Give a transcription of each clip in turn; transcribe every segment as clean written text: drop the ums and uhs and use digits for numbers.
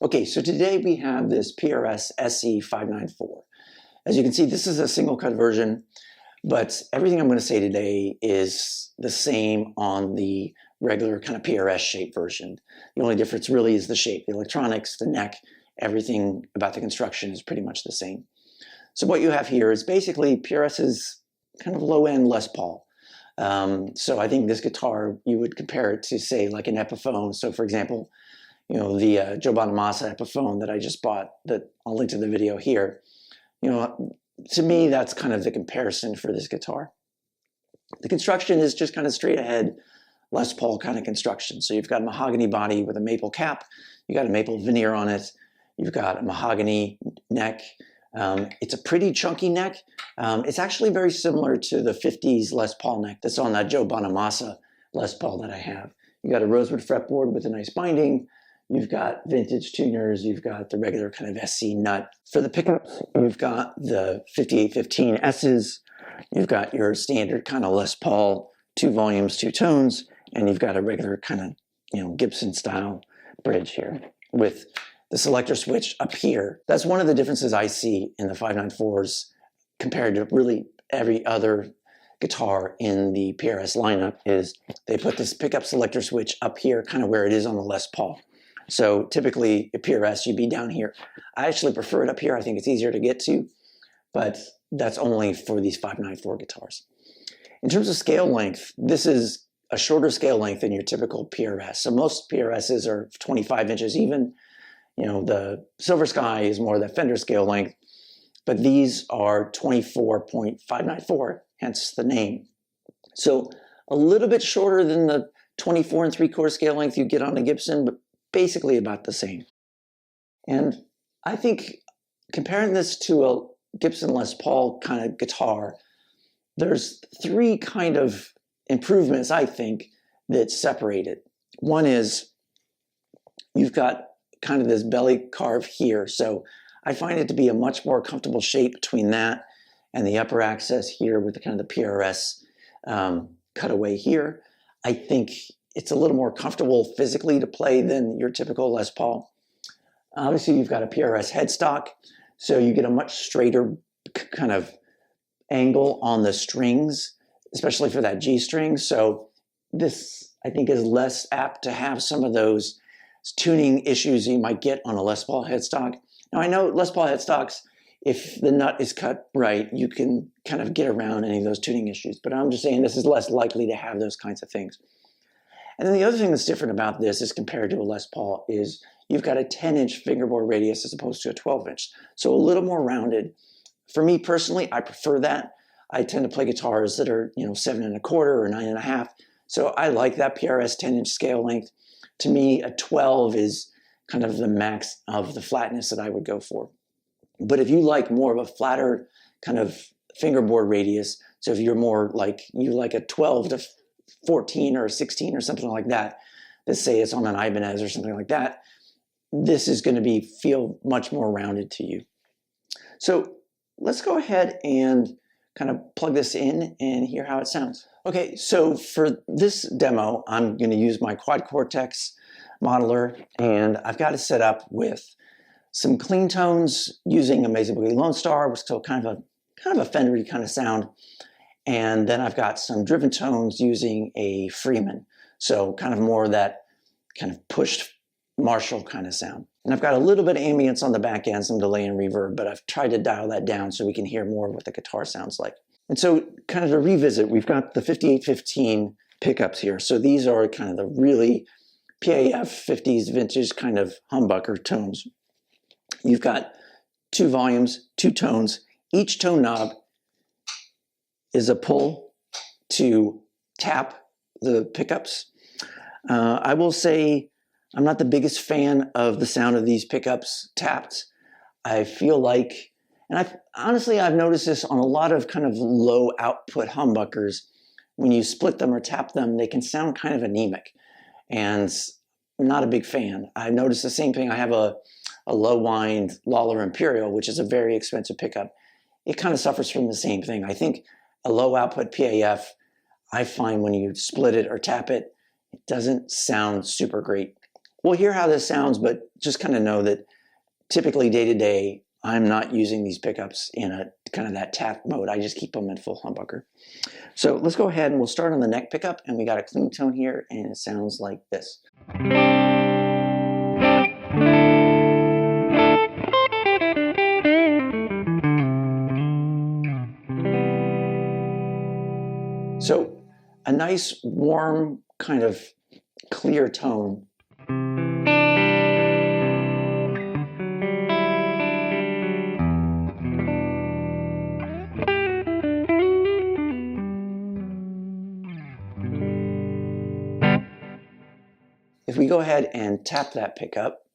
Okay, so today we have this PRS SE 594. As you can see, this is a single cut version, but everything I'm going to say today is the same on the regular kind of PRS shape version. The only difference really is the shape. The electronics, the neck, everything about the construction is pretty much the same. So what you have here is basically PRS's kind of low-end Les Paul. So I think this guitar, you would compare it to, say, like an Epiphone. So for example, you know, the Joe Bonamassa Epiphone that I just bought, that I'll link to the video here. You know, to me, that's kind of the comparison for this guitar. The construction is just kind of straight ahead Les Paul kind of construction. So you've got a mahogany body with a maple cap, you got a maple veneer on it, you've got a mahogany neck. It's a pretty chunky neck. It's actually very similar to the 50s Les Paul neck that's on that Joe Bonamassa Les Paul that I have. You got a rosewood fretboard with a nice binding. You've got vintage tuners. You've got the regular kind of SC nut. For the pickups, you've got the 5815 S's. You've got your standard kind of Les Paul, 2 volumes, 2 tones, and you've got a regular kind of, you know, Gibson style bridge here with the selector switch up here. That's one of the differences I see in the 594s compared to really every other guitar in the PRS lineup, is they put this pickup selector switch up here, kind of where it is on the Les Paul. So typically a PRS, you'd be down here. I actually prefer it up here. I think it's easier to get to, but that's only for these 594 guitars. In terms of scale length, this is a shorter scale length than your typical PRS. So most PRSs are 25 inches even. You know, the Silver Sky is more the Fender scale length, but these are 24.594, hence the name. So a little bit shorter than the 24 3/4 scale length you get on a Gibson, but basically about the same. And I think comparing this to a Gibson Les Paul kind of guitar, there's 3 kind of improvements, I think, that separate it. One is you've got kind of this belly carve here. So I find it to be a much more comfortable shape between that and the upper access here with the kind of the PRS cutaway here. I think it's a little more comfortable physically to play than your typical Les Paul. Obviously, you've got a PRS headstock, so you get a much straighter kind of angle on the strings, especially for that G string. So this, I think, is less apt to have some of those tuning issues you might get on a Les Paul headstock. Now, I know Les Paul headstocks, if the nut is cut right, you can kind of get around any of those tuning issues, but I'm just saying this is less likely to have those kinds of things. And then the other thing that's different about this is compared to a Les Paul is you've got a 10-inch fingerboard radius as opposed to a 12-inch. So a little more rounded. For me personally, I prefer that. I tend to play guitars that are, you know, 7 1/4 or 9 1/2. So I like that PRS 10-inch scale length. To me, a 12 is kind of the max of the flatness that I would go for. But if you like more of a flatter kind of fingerboard radius, so if you're more like, you like a 12 to 14 or 16 or something like that, let's say it's on an Ibanez or something like that, this is going to feel much more rounded to you. So let's go ahead and kind of plug this in and hear how it sounds. Okay, so for this demo, I'm going to use my Quad Cortex modeler, and I've got it set up with some clean tones using Amazing Boogie Lone Star, which is still kind of a Fender-y kind of sound. And then I've got some driven tones using a Freeman. So kind of more of that kind of pushed Marshall kind of sound. And I've got a little bit of ambience on the back end, some delay and reverb, but I've tried to dial that down so we can hear more of what the guitar sounds like. And so kind of to revisit, we've got the 5815 pickups here. So these are kind of the really PAF 50s vintage kind of humbucker tones. You've got 2 volumes, 2 tones. Each tone knob is a pull to tap the pickups. I will say I'm not the biggest fan of the sound of these pickups tapped. I feel like, and I've noticed this on a lot of kind of low output humbuckers. When you split them or tap them, they can sound kind of anemic, and I'm not a big fan. I've noticed the same thing. I have a low wind Lawler Imperial, which is a very expensive pickup. It kind of suffers from the same thing. I think a low output PAF, I find when you split it or tap it, it doesn't sound super great. we'll hear how this sounds, but just kind of know that typically day to day, I'm not using these pickups in a kind of that tap mode. I just keep them in full humbucker. So let's go ahead and we'll start on the neck pickup, and we got a clean tone here, and it sounds like this. So a nice, warm, kind of clear tone. If we go ahead and tap that pickup,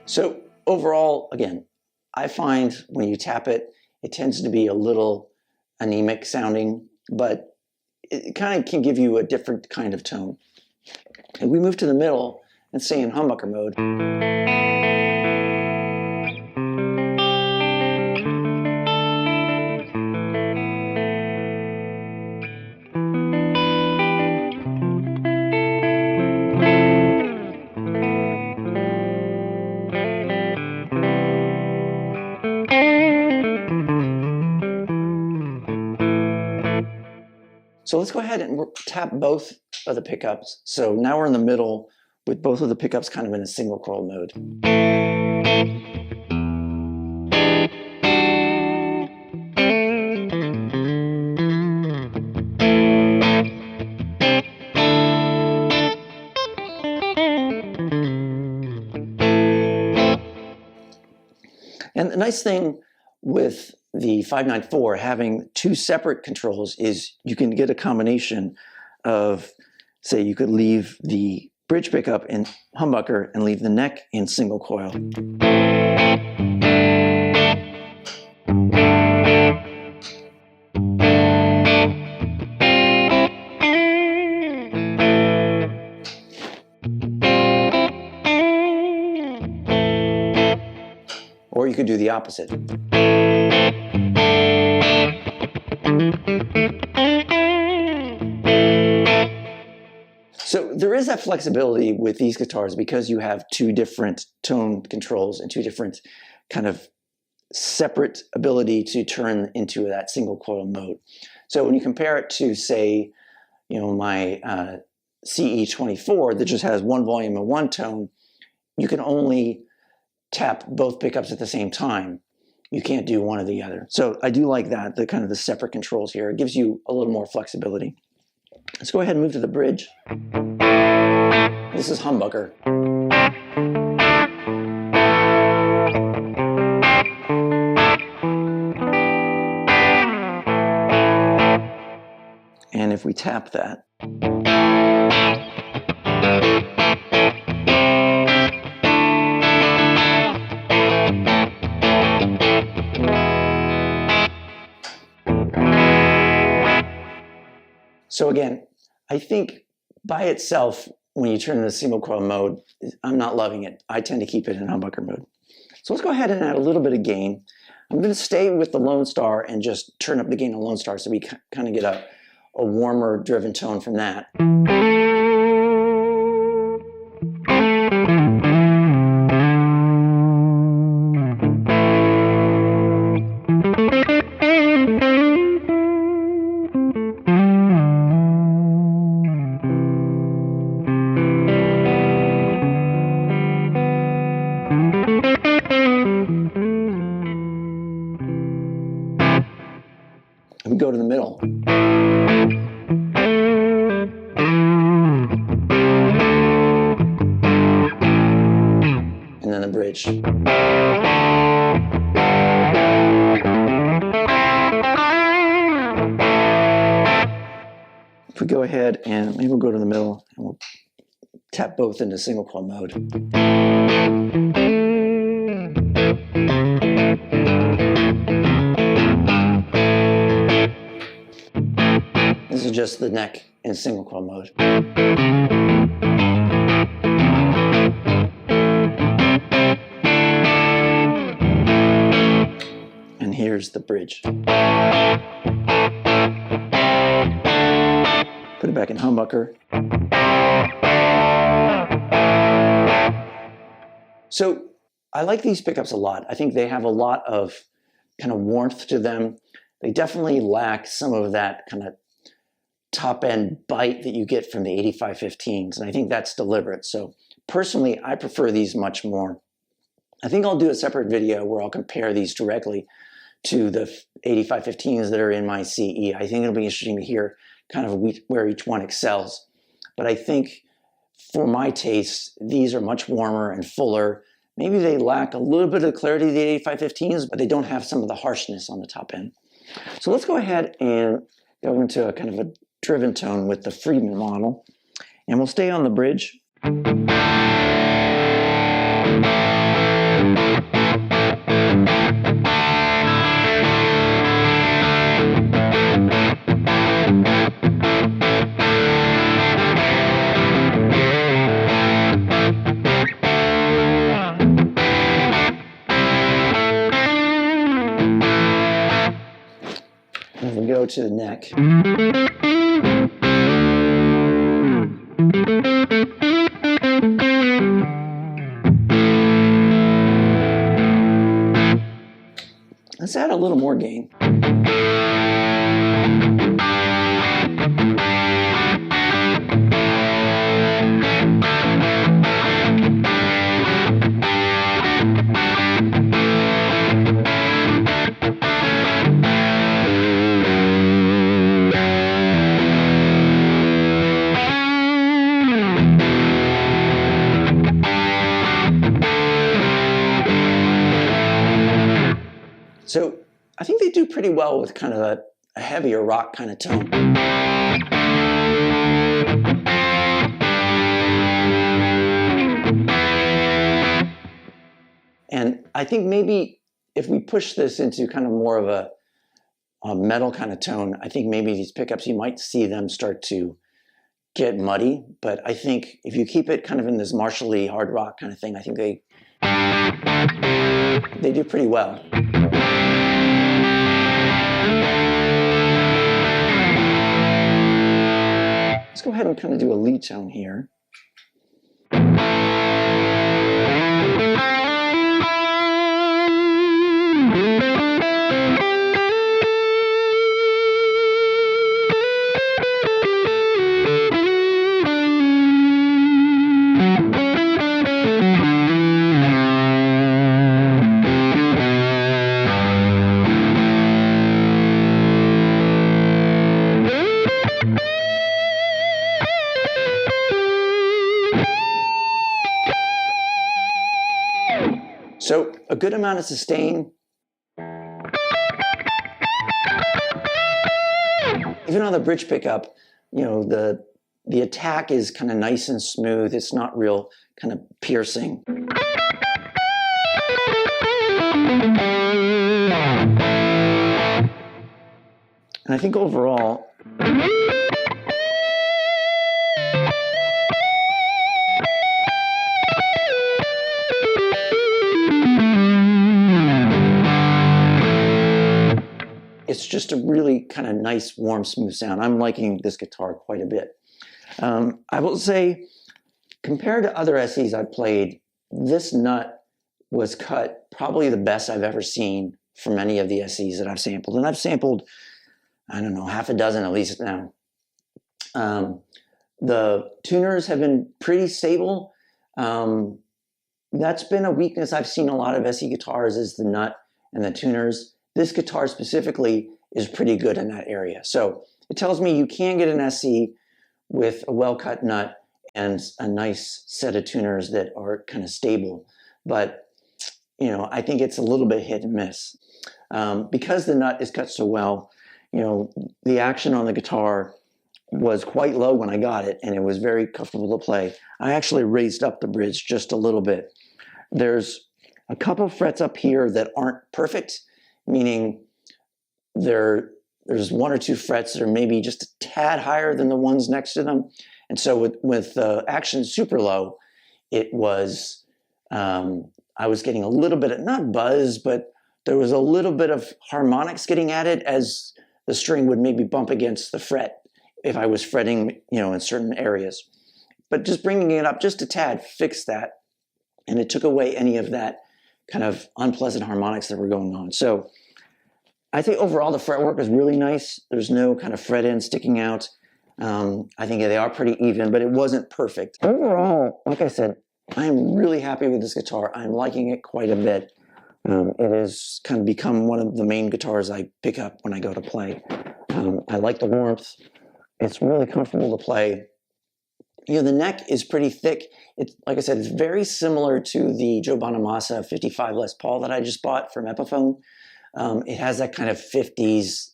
so overall, again, I find when you tap it, it tends to be a little anemic sounding, but it kind of can give you a different kind of tone. And we move to the middle and say in humbucker mode. So let's go ahead and tap both of the pickups. So now we're in the middle with both of the pickups kind of in a single coil mode. And the nice thing with the 594 having two separate controls is you can get a combination of, say, you could leave the bridge pickup in humbucker and leave the neck in single coil. Or you could do the opposite. So there is that flexibility with these guitars because you have two different tone controls and two different kind of separate ability to turn into that single coil mode. So when you compare it to, say, my CE24 that just has one volume and one tone, you can only tap both pickups at the same time. You can't do one or the other. So I do like that, the kind of the separate controls here. It gives you a little more flexibility. Let's go ahead and move to the bridge. This is humbucker. And if we tap that, so again, I think by itself, when you turn into single coil mode, I'm not loving it. I tend to keep it in humbucker mode. So let's go ahead and add a little bit of gain. I'm going to stay with the Lone Star and just turn up the gain on Lone Star so we kind of get a warmer driven tone from that. We go to the middle. And then the bridge. If we go ahead and maybe we'll go to the middle and we'll tap both into single coil mode. This is just the neck in single coil mode. And here's the bridge. Put it back in humbucker. So I like these pickups a lot. I think they have a lot of kind of warmth to them. They definitely lack some of that kind of top end bite that you get from the 8515s, and I think that's deliberate. So personally, I prefer these much more. I think I'll do a separate video where I'll compare these directly to the 8515s that are in my CE. I think it'll be interesting to hear kind of where each one excels. But I think for my taste, these are much warmer and fuller. Maybe they lack a little bit of the clarity of the 8515s, but they don't have some of the harshness on the top end. So let's go ahead and go into a kind of a driven tone with the Friedman model. And we'll stay on the bridge. And we go to the neck. Let's add a little more gain. So I think they do pretty well with kind of a heavier rock kind of tone. And I think maybe if we push this into kind of more of a metal kind of tone, I think maybe these pickups, you might see them start to get muddy. But I think if you keep it kind of in this Marshall-y hard rock kind of thing, I think they do pretty well. Let's go ahead and kind of do a lead tone here. So a good amount of sustain. Even on the bridge pickup, you know, the attack is kind of nice and smooth. It's not real kind of piercing. And I think overall, it's just a really kind of nice, warm, smooth sound. I'm liking this guitar quite a bit. I will say, compared to other SEs I've played, this nut was cut probably the best I've ever seen from any of the SEs that I've sampled. And I've sampled, I don't know, half a dozen at least now. The tuners have been pretty stable. That's been a weakness I've seen a lot of SE guitars, is the nut and the tuners. This guitar specifically is pretty good in that area. So it tells me you can get an SE with a well-cut nut and a nice set of tuners that are kind of stable. But, you know, I think it's a little bit hit and miss. Because the nut is cut so well, you know, the action on the guitar was quite low when I got it, and it was very comfortable to play. I actually raised up the bridge just a little bit. There's a couple of frets up here that aren't perfect, meaning there's one or two frets that are maybe just a tad higher than the ones next to them. And so with Action Super Low, it was, I was getting a little bit of, not buzz, but there was a little bit of harmonics getting added as the string would maybe bump against the fret if I was fretting, in certain areas. But just bringing it up just a tad fixed that, and it took away any of that kind of unpleasant harmonics that were going on. So I think overall the fretwork is really nice. There's no kind of fret end sticking out. I think they are pretty even, but it wasn't perfect. Overall, like I said, I'm really happy with this guitar. I'm liking it quite a bit. It has kind of become one of the main guitars I pick up when I go to play. I like the warmth. It's really comfortable to play. The neck is pretty thick. It's, like I said, it's very similar to the Joe Bonamassa 55 Les Paul that I just bought from Epiphone. It has that kind of 50s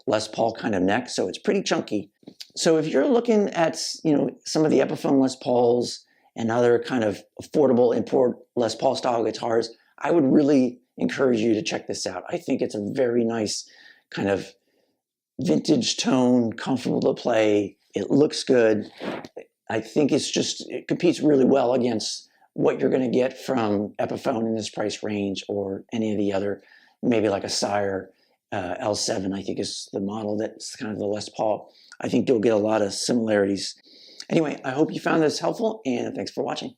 Les Paul kind of neck, so it's pretty chunky. So if you're looking at, some of the Epiphone Les Pauls and other kind of affordable import Les Paul style guitars, I would really encourage you to check this out. I think it's a very nice kind of vintage tone, comfortable to play. It looks good. I think it competes really well against what you're going to get from Epiphone in this price range or any of the other, maybe like a Sire L7, I think is the model that's kind of the Les Paul. I think you'll get a lot of similarities. Anyway, I hope you found this helpful, and thanks for watching.